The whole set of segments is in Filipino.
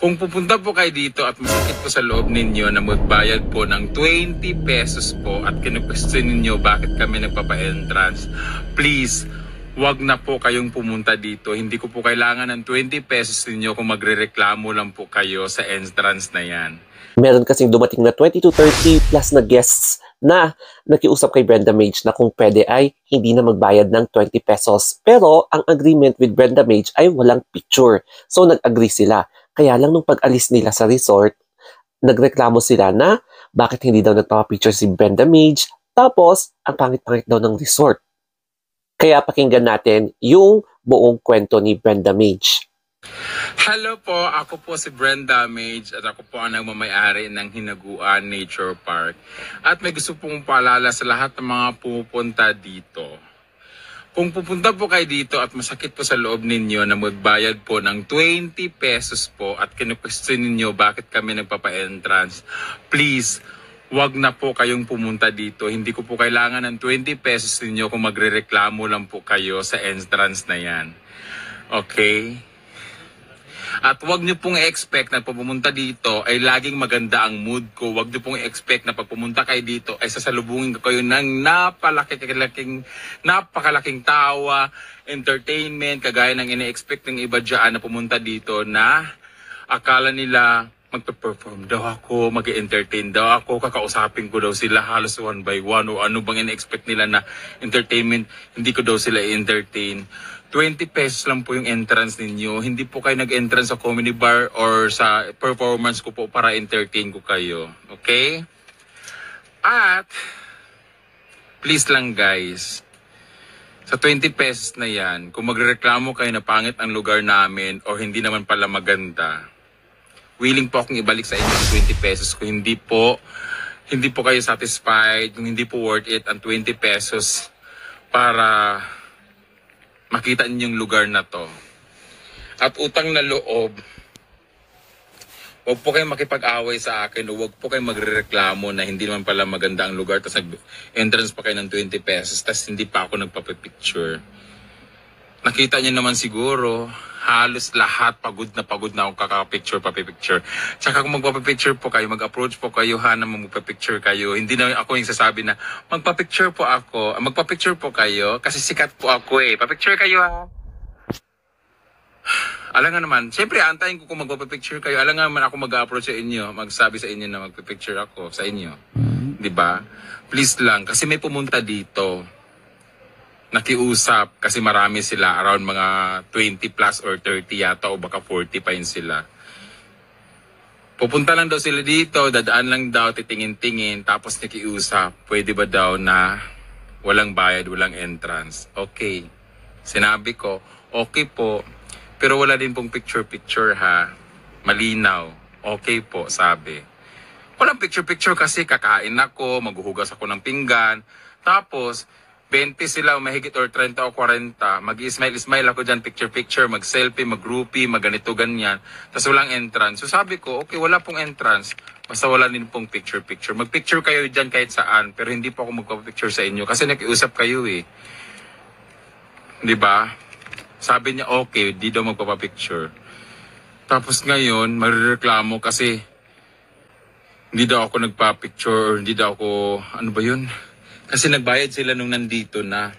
Kung pupunta po kayo dito at masakit po sa loob ninyo na magbayad po ng 20 pesos po at kinu-question ninyo bakit kami nagpapa-entrance, please, wag na po kayong pumunta dito. Hindi ko po kailangan ng 20 pesos ninyo kung magrereklamo lang po kayo sa entrance na yan. Meron kasing dumating na 20 to 30 plus na guests na nakiusap kay Brenda Mage na kung pwede ay hindi na magbayad ng 20 pesos. Pero ang agreement with Brenda Mage ay walang picture. So nag-agree sila. Kaya lang nung pag-alis nila sa resort, nagreklamo sila na bakit hindi daw nagpapapicture si Brenda Mage. Tapos, ang pangit-pangit daw ng resort. Kaya pakinggan natin yung buong kwento ni Brenda Mage. Hello po, ako po si Brenda Mage at ako po ang nagmamayari ng Hinaguan Nature Park. At may gusto pong paalala sa lahat ng mga pupunta dito. Kung pupunta po kayo dito at masakit po sa loob ninyo na magbayad po ng 20 pesos po at kinu-question ninyo bakit kami nagpapa-entrance, please, wag na po kayong pumunta dito. Hindi ko po kailangan ng 20 pesos ninyo kung magrereklamo lang po kayo sa entrance na yan. Okay? At wag niyo pong i-expect na pag pumunta dito ay laging maganda ang mood ko. Wag niyo pong i-expect na pag pumunta kayo dito ay sasalubungin ko kayo ng napakalaking tawa, entertainment, kagaya ng ini-expect ng iba dyan na pumunta dito na akala nila magpe-perform daw ako, mag-entertain daw ako, kakausapin ko daw sila halos one by one o ano bang in-expect nila na entertainment, hindi ko daw sila i-entertain. 20 pesos lang po yung entrance ninyo. Hindi po kayo nag-entrance sa comedy bar or sa performance ko po para entertain ko kayo. Okay? At, please lang guys, sa 20 pesos na yan, kung magrereklamo kayo na pangit ang lugar namin o hindi naman pala maganda, willing po akong ibalik sa inyo ang 20 pesos kung hindi po kayo satisfied, kung hindi po worth it ang 20 pesos para makita niyo yung lugar na to. At utang na loob, huwag po kayong makipag-away sa akin o huwag po kayong magrereklamo na hindi naman pala maganda ang lugar tapos nag-entrance pa kayo ng 20 pesos tapos hindi pa ako nagpapipicture. Nakita niyo naman siguro, halos lahat pagod na akong kakapicture, papipicture. Tsaka kung magpapicture po kayo, mag-approach po kayo na magpapicture kayo. Hindi na ako yung sasabi na magpapicture po ako, magpapicture po kayo kasi sikat po ako eh. Papicture kayo ha. Alam nga naman, siyempre antayin ko kung magpapicture kayo. Alam nga naman ako mag-approach sa inyo, magsabi sa inyo na magpapicture ako sa inyo. Diba? Please lang, kasi may pumunta dito. Nakiusap kasi marami sila, around mga 20 plus or 30 yata o baka 40 pa yun sila. Pupunta lang daw sila dito, dadaan lang daw, titingin-tingin, tapos nakiusap. Pwede ba daw na walang bayad, walang entrance? Okay. Sinabi ko, okay po, pero wala din pong picture-picture ha. Malinaw. Okay po, sabi. Walang picture-picture kasi kakain ako, maghuhugas ako ng pinggan, tapos 20 sila, mahigit or 30 o 40, mag-smile-smile ako dyan, picture-picture, mag-selfie, mag-groupie, mag-ganito, ganyan. Tapos walang entrance. So sabi ko, okay, wala pong entrance, basta wala din pong picture-picture. Mag-picture kayo dyan kahit saan, pero hindi po ako magpa-picture sa inyo kasi nakiusap kayo eh. Diba? Sabi niya, okay, di daw magpapa-picture. Tapos ngayon, marireklamo kasi hindi daw ako nagpa-picture or hindi daw ako, ano ba yun? Kasi nagbayad sila nung nandito na.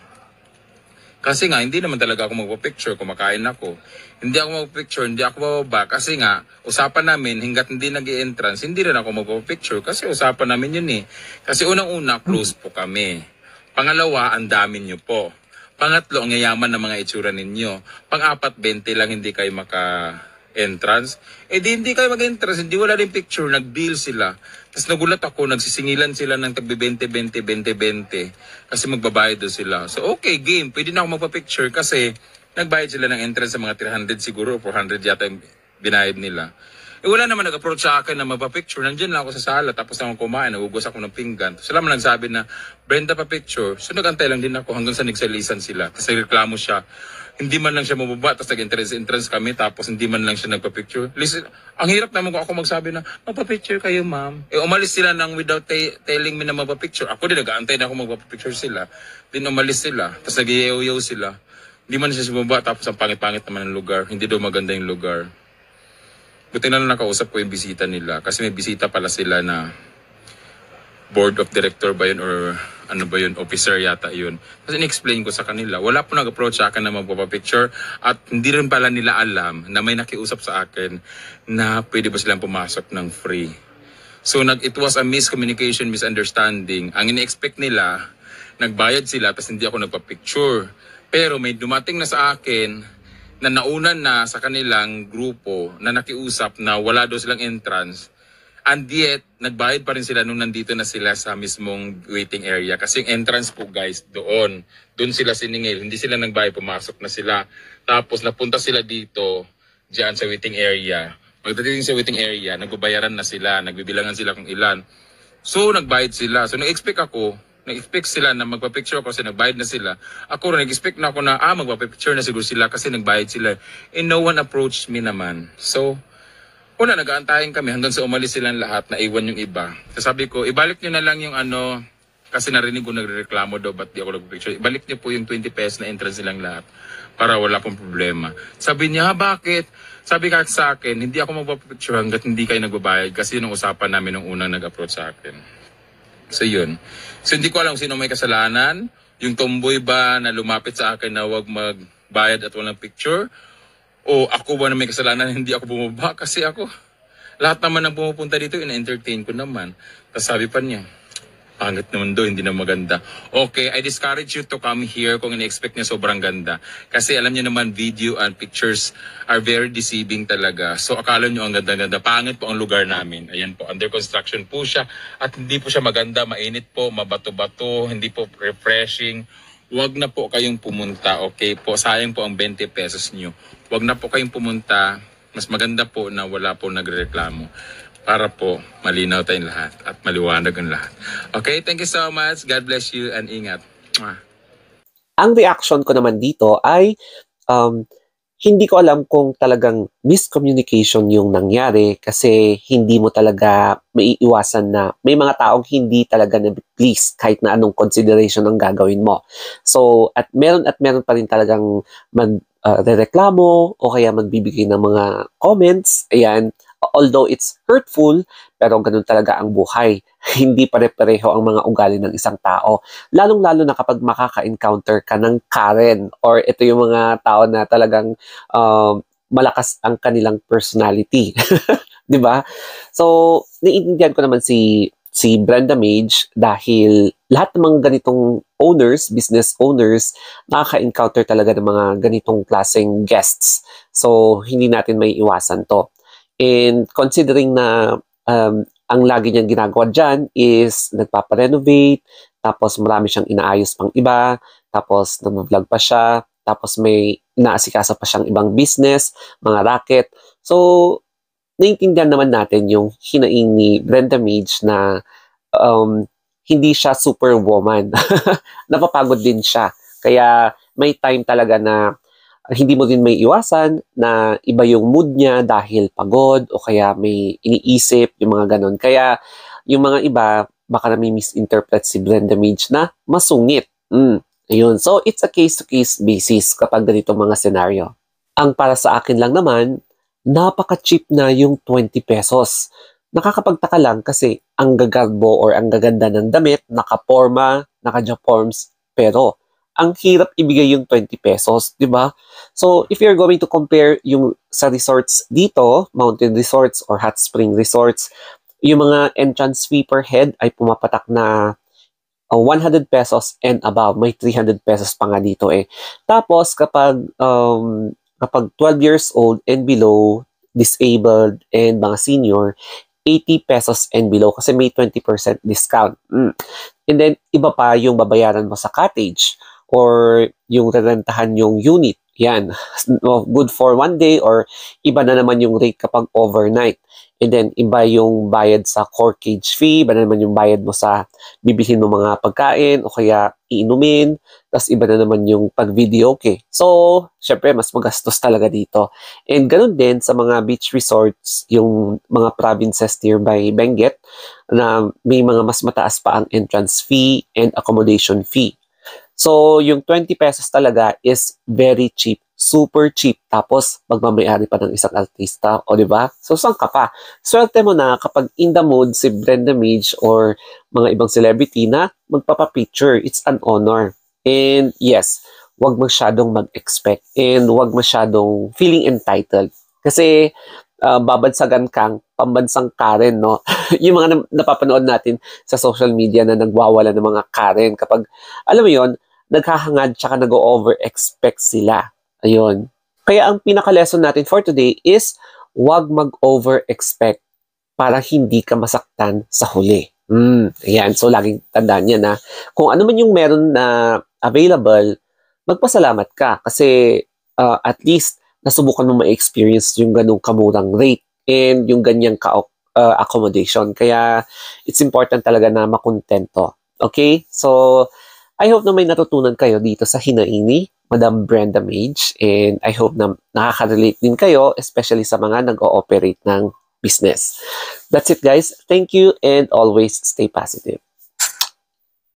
Kasi nga, hindi naman talaga ako magpa-picture, kumakain ako. Hindi ako magpa-picture, hindi ako bababa. Kasi nga, usapan namin, hanggat hindi nag-i-entrance, hindi rin ako magpa-picture. Kasi usapan namin yun eh. Kasi unang-una, close po kami. Pangalawa, ang dami nyo po. Pangatlo, ang yayaman ng mga itsura ninyo. Pang-apat, 20 lang hindi kayo maka-entrance. Eh di hindi kayo mag-entrance, hindi wala rin picture, nag-deal sila. Tapos nagulat ako, nagsisingilan sila ng tagbi 20-20, 20-20. Kasi magbabayad doon sila. So okay, game. Pwede na ako magpa-picture kasi nagbayad sila ng entrance sa mga 300 siguro, 400 yata yung binayad nila. Eh wala naman nag-approach sa akin na magpa-picture. Nandiyan lang ako sa sala, tapos na ako kumain, nagugos ako ng pinggan. Sila man nagsabi na, Brenda pa-picture. So nagantay lang din ako hanggang sa nagsalisan sila. Tapos nagreklamo siya. Hindi man lang siya mababa, tapos nag-entrance kami, tapos hindi man lang siya nagpa-picture. Listen, ang hirap naman ko ako magsabi na, magpa-picture kayo ma'am. Eh umalis sila nang without telling me na magpa-picture. Ako din, nag-aantay na ako magpa-picture sila. Din umalis sila, tapos nag-iyaw-yaw sila. Hindi man siya bumaba, tapos ang pangit-pangit naman ng lugar. Hindi daw maganda yung lugar. Buti na lang nakausap ko yung bisita nila kasi may bisita pala sila na board of director ba yun or ano ba yun, officer yata yun. Kasi in-explain ko sa kanila, wala po nag-approach sa akin na magpapapicture at hindi rin pala nila alam na may nakiusap sa akin na pwede ba silang pumasok ng free. So it was a miscommunication, misunderstanding. Ang ini-expect nila, nagbayad sila tapos hindi ako nagpa-picture. Pero may dumating na sa akin na naunan na sa kanilang grupo na nakiusap na wala daw silang entrance. And yet, nagbayad pa rin sila nung nandito na sila sa mismong waiting area. Kasi yung entrance po guys, doon. Doon sila siningil. Hindi sila nagbayad, pumasok na sila. Tapos napunta sila dito, diyan sa waiting area. Pagdating sa waiting area, nagbabayaran na sila. Nagbibilangan sila kung ilan. So, nagbayad sila. So, nag-expect sila na magpa-picture ako kasi nagbayad na sila. Ako rin, nag-expect na ako na, magpa-picture na siguro sila kasi nagbayad sila. And no one approached me naman. So, una, nag-aantayin kami hanggang sa umalis silang lahat na iwan yung iba. So, sabi ko, ibalik nyo na lang yung ano, kasi narinig ko nagreklamo daw, ba't di ako nagpa-picture. Ibalik nyo po yung 20 pesos na entrance nilang lahat para wala pong problema. Sabi niya, bakit? Sabi ka sa akin, hindi ako magpa-picture hanggat hindi kayo nagbabayad kasi yun ang usapan namin nung unang nag-approach sa akin. So yun. So hindi ko alam sino may kasalanan. Yung tomboy ba na lumapit sa akin na wag magbayad at walang picture? O ako ba na may kasalanan hindi ako bumaba? Kasi ako, lahat naman ng pumupunta dito, ina-entertain ko naman. Tapos sabi pa niya, pangit naman do, hindi na maganda. Okay, I discourage you to come here kung ina-expect niya sobrang ganda. Kasi alam niyo naman, video and pictures are very deceiving talaga. So akala niyo ang ganda-ganda. Pangit po ang lugar namin. Ayan po, under construction po siya. At hindi po siya maganda, mainit po, mabato-bato, hindi po refreshing. Huwag na po kayong pumunta, okay po? Sayang po ang 20 pesos niyo. Huwag na po kayong pumunta. Mas maganda po na wala po nagreklamo. Para po malinaw tayong lahat at maliwanag ang lahat. Okay, thank you so much. God bless you and ingat. Mwah. Ang reaction ko naman dito ay hindi ko alam kung talagang miscommunication yung nangyari kasi hindi mo talaga maiiwasan na may mga taong hindi talaga na-please kahit na anong consideration ang gagawin mo. So, at meron pa rin talagang magreklamo o kaya magbibigay ng mga comments. Ayan, although it's hurtful, pero ganun talaga ang buhay. Hindi pare-pareho ang mga ugali ng isang tao. Lalong-lalo na kapag makaka-encounter ka ng Karen or ito yung mga tao na talagang malakas ang kanilang personality. 'Di ba? So, naiintindihan ko naman si Brenda Mage dahil lahat ng mga ganitong owners, business owners, nakaka-encounter talaga ng mga ganitong klaseng guests. So, hindi natin may iwasan to. And considering na ang lagi niyang ginagawa dyan is nagpaparenovate, tapos marami siyang inaayos pang iba, tapos nag-vlog pa siya, tapos may inaasikasa pa siyang ibang business, mga racket. So, naiintindihan naman natin yung hinaing ni Brenda Mage na hindi siya superwoman. Napapagod din siya. Kaya may time talaga na hindi mo din may iwasan na iba yung mood niya dahil pagod o kaya may iniisip, yung mga ganon. Kaya yung mga iba, baka na may misinterpret si Brenda Mage na masungit. Ayun. So, it's a case-to-case basis kapag ganito mga scenario. Ang para sa akin lang naman, napaka-cheap na yung 20 pesos. Nakakapagtaka lang kasi ang gagarbo or ang gaganda ng damit, naka-forma, naka-jaforms, pero ang hirap ibigay yung 20 pesos, di ba? So, if you're going to compare yung sa resorts dito, mountain resorts or hot spring resorts, yung mga entrance fee per head ay pumapatak na 100 pesos and above. May 300 pesos pa nga dito eh. Tapos, kapag 12 years old and below, disabled and mga senior, 80 pesos and below kasi may 20% discount. And then, iba pa yung babayaran mo sa cottage or yung rerentahan yung unit. Yan. Good for one day or iba na naman yung rate kapag overnight. And then, iba yung bayad sa corkage fee, iba na naman yung bayad mo sa bibilhin mo mga pagkain o kaya iinumin. Tapos iba na naman yung pag-video, okay. So, syempre, mas magastos talaga dito. And ganun din sa mga beach resorts, yung mga provinces nearby Benguet, na may mga mas mataas pa ang entrance fee and accommodation fee. So, yung 20 pesos talaga is very cheap super cheap tapos magmamayari pa ng isang artista, o di ba? So saan ka pa? Swerte mo na kapag in the mood si Brenda Mage or mga ibang celebrity na magpapapicture. It's an honor. And yes, wag masyadong mag-expect and wag masyadong feeling entitled. Kasi babagsagan kang pambansang Karen, no? Yung mga napapanood natin sa social media na nagwawala ng mga Karen kapag, alam mo yon, naghahangad tsaka nag-over-expect sila. Ayun. Kaya ang pinaka-lesson natin for today is wag mag-over-expect para hindi ka masaktan sa huli. Ayan. So, laging tandaan yan na kung ano man yung meron na available, magpasalamat ka kasi at least nasubukan mo ma-experience yung ganung kamurang rate and yung ganyang accommodation. Kaya it's important talaga na makontento. Okay? So, I hope na may natutunan kayo dito sa Hinaini, Madam Brenda Mage, and I hope na nakaka-relate din kayo, especially sa mga nag-ooperate ng business. That's it, guys. Thank you and always stay positive.